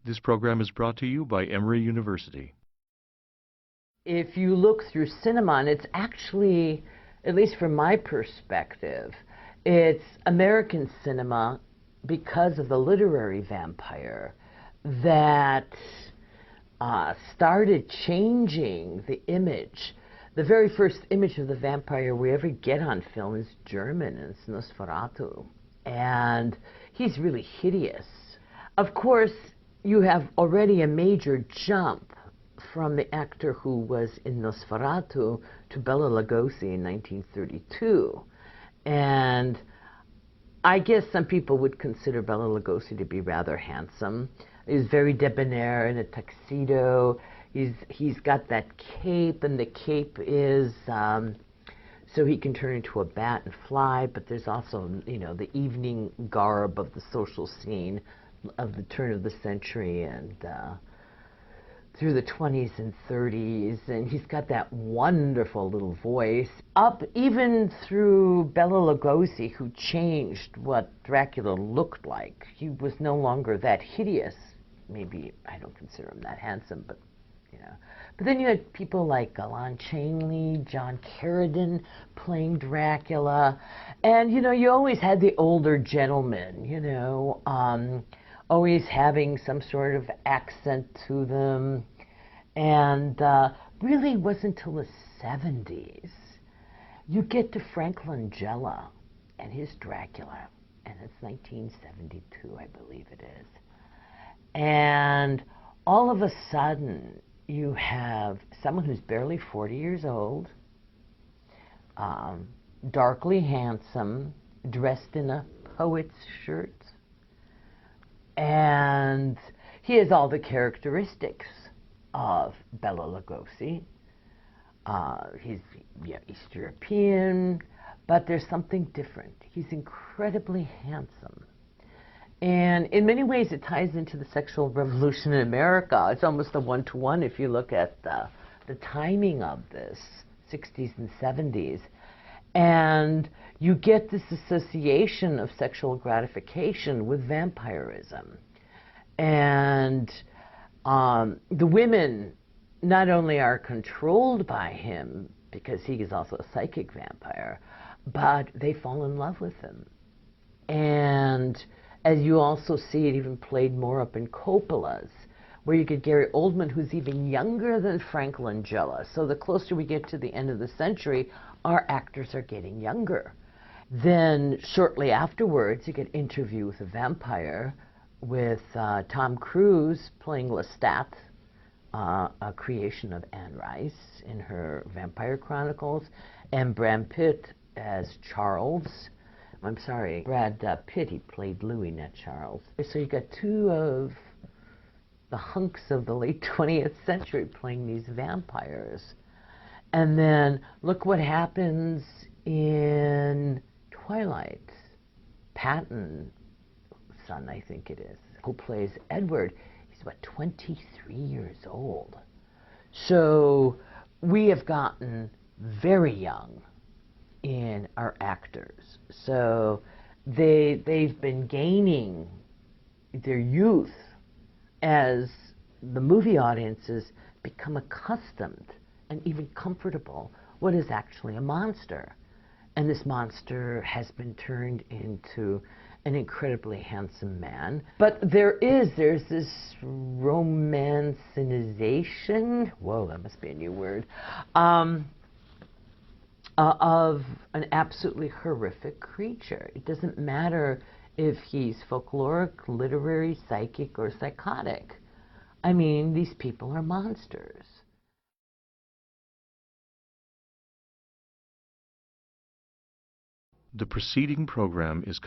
This program is brought to you by Emory University. If you look through cinema, and it's actually, at least from my perspective, it's American cinema because of the literary vampire that started changing the image. The very first image of the vampire we ever get on film is German, and it's Nosferatu. And he's really hideous. Of course, you have already a major jump from the actor who was in Nosferatu to Bela Lugosi in 1932. And I guess some people would consider Bela Lugosi to be rather handsome. He's very debonair in a tuxedo. He's got that cape, and the cape is so he can turn into a bat and fly, but there's also, the evening garb of the social scene of the turn of the century and through the 20s and 30s, and he's got that wonderful little voice, up even through Bela Lugosi, who changed what Dracula looked like. He was no longer that hideous. Maybe I don't consider him that handsome, but But then you had people like Lon Chaney, John Carradine playing Dracula, and you always had the older gentlemen, always having some sort of accent to them. And really wasn't until the 70s you get to Frank Langella and his Dracula, and it's 1972, I believe it is. And all of a sudden, you have someone who's barely 40 years old, darkly handsome, dressed in a poet's shirt, and he has all the characteristics of Bela Lugosi. He's East European, but there's something different. He's incredibly handsome. And in many ways, it ties into the sexual revolution in America. It's almost a one-to-one if you look at the timing of this, 60s and 70s. And you get this association of sexual gratification with vampirism. And the women not only are controlled by him, because he is also a psychic vampire, but they fall in love with him. And as you also see it even played more up in Coppola's, where you get Gary Oldman, who's even younger than Frank Langella. So the closer we get to the end of the century, our actors are getting younger. Then shortly afterwards, you get Interview with a Vampire, with Tom Cruise playing Lestat, a creation of Anne Rice in her Vampire Chronicles, and Brad Pitt as Charles. I'm sorry, Brad Pitt, he played Louis, not Charles. So you got two of the hunks of the late 20th century playing these vampires. And then look what happens in Twilight. Patton's son, I think it is, who plays Edward, he's about 23 years old. So we have gotten very young in our actors. So they've been gaining their youth as the movie audiences become accustomed and even comfortable what is actually a monster. And this monster has been turned into an incredibly handsome man. But there's this romanticization, whoa, that must be a new word, of an absolutely horrific creature. It doesn't matter if he's folkloric, literary, psychic, or psychotic. I mean, these people are monsters. The preceding program is